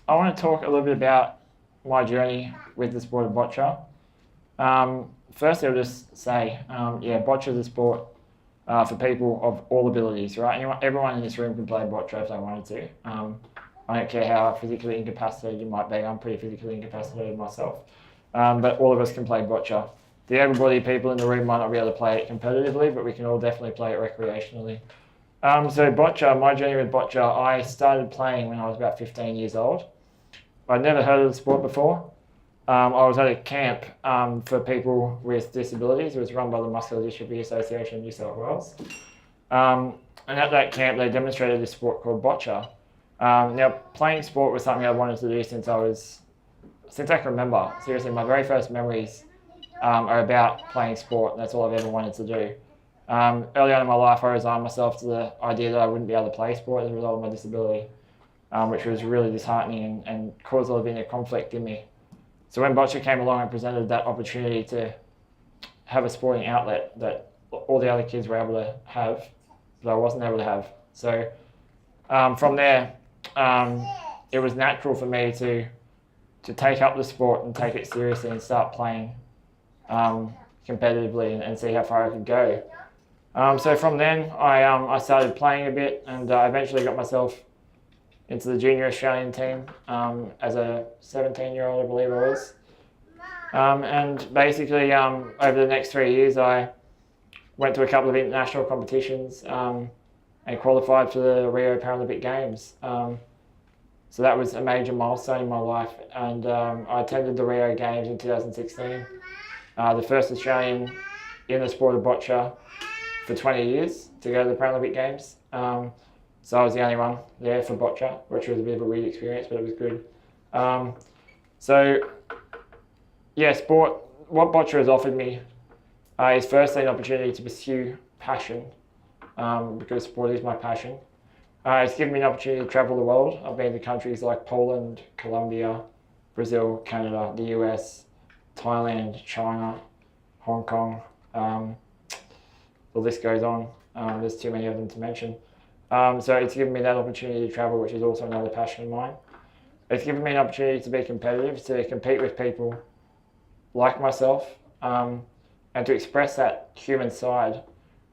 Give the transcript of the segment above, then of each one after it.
I want to talk a little bit about my journey with the sport of boccia. Firstly, I'll just say, boccia is a sport for people of all abilities, right? Everyone in this room can play boccia if they wanted to. I don't care how physically incapacitated you might be. I'm pretty physically incapacitated myself. But all of us can play boccia. The able-bodied people in the room might not be able to play it competitively, but we can all definitely play it recreationally. So boccia, my journey with boccia, I started playing when I was about 15 years old. I'd never heard of the sport before. I was at a camp for people with disabilities. It was run by the Muscular Dystrophy Association of New South Wales. And at that camp, they demonstrated this sport called boccia. Now, playing sport was something I wanted to do since I can remember. Seriously, my very first memories are about playing sport, and that's all I've ever wanted to do. Early on in my life, I resigned myself to the idea that I wouldn't be able to play sport as a result of my disability, which was really disheartening and caused a lot of inner conflict in me. So when boccia came along and presented that opportunity to have a sporting outlet that all the other kids were able to have, but I wasn't able to have. So from there, it was natural for me to take up the sport and take it seriously and start playing competitively and see how far I could go. So from then, I started playing a bit and eventually got myself into the junior Australian team as a 17-year-old, I believe I was. And basically, over the next 3 years, I went to a couple of international competitions and qualified for the Rio Paralympic Games. So that was a major milestone in my life. And I attended the Rio Games in 2016, the first Australian in the sport of boccia for 20 years to go to the Paralympic Games. So I was the only one there for boccia, which was a bit of a weird experience, but it was good. Sport, what boccia has offered me is firstly an opportunity to pursue passion, because sport is my passion. It's given me an opportunity to travel the world. I've been to countries like Poland, Colombia, Brazil, Canada, the US, Thailand, China, Hong Kong. The list goes on. There's too many of them to mention. So it's given me that opportunity to travel, which is also another passion of mine. It's given me an opportunity to be competitive, to compete with people like myself, and to express that human side.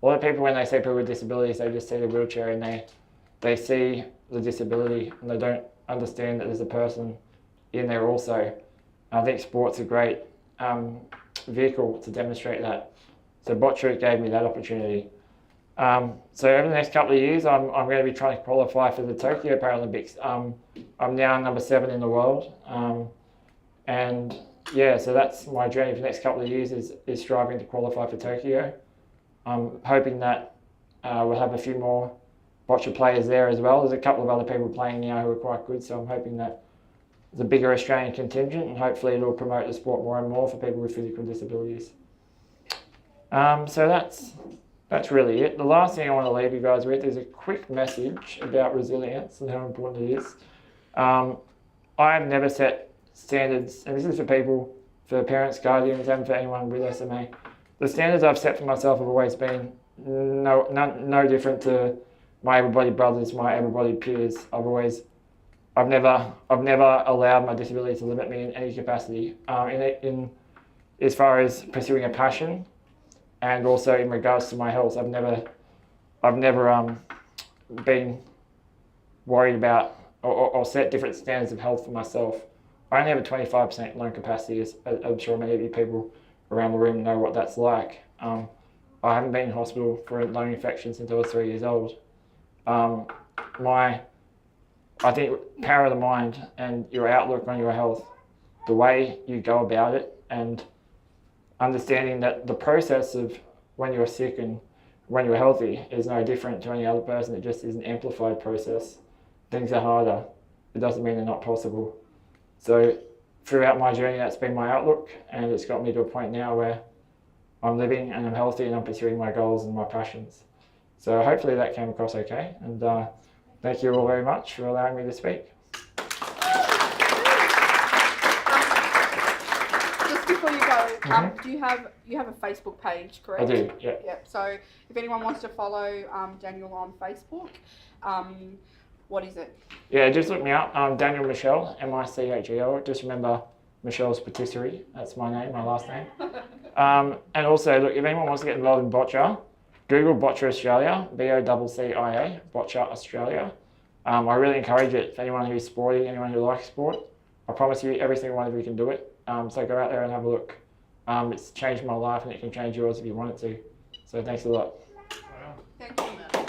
A lot of people, when they see people with disabilities, they just see the wheelchair and they see the disability and they don't understand that there's a person in there also. I think sport's a great vehicle to demonstrate that. So boccia gave me that opportunity. So over the next couple of years, I'm going to be trying to qualify for the Tokyo Paralympics. I'm now number 7 in the world. So that's my journey for the next couple of years is striving to qualify for Tokyo. I'm hoping that we'll have a few more boccia players there as well. There's a couple of other people playing now who are quite good, so I'm hoping that there's a bigger Australian contingent and hopefully it'll promote the sport more and more for people with physical disabilities. So that's really it. The last thing I want to leave you guys with is a quick message about resilience and how important it is. I've never set standards, and this is for people, for parents, guardians, and for anyone with SMA. The standards I've set for myself have always been no different to my able-bodied brothers, my able-bodied peers. I've never allowed my disability to limit me in any capacity. In as far as pursuing a passion, and also in regards to my health, I've never been worried about or set different standards of health for myself. I only have a 25% lung capacity, as I'm sure many of you people around the room know what that's like. I haven't been in hospital for a lung infection since I was 3 years old. I think power of the mind and your outlook on your health, the way you go about it, and understanding that the process of when you're sick and when you're healthy is no different to any other person. It just is an amplified process. Things are harder. It doesn't mean they're not possible. So throughout my journey, that's been my outlook, and it's got me to a point now where I'm living and I'm healthy and I'm pursuing my goals and my passions. So hopefully that came across okay, and thank you all very much for allowing me to speak. Just before you go, do you have a Facebook page, correct? I do, yeah. Yep. So if anyone wants to follow Daniel on Facebook, What is it? Yeah, just look me up. Daniel Michel, Michel. Just remember Michelle's patisserie. That's my name, my last name. And also, look, if anyone wants to get involved in boccia, Google Boccia Australia, BOCCIA, Boccia Australia. I really encourage it for anyone who's sporty, anyone who likes sport. I promise you, every single one of you can do it. So go out there and have a look. It's changed my life and it can change yours if you want it to. So thanks a lot. Thank you, Matt.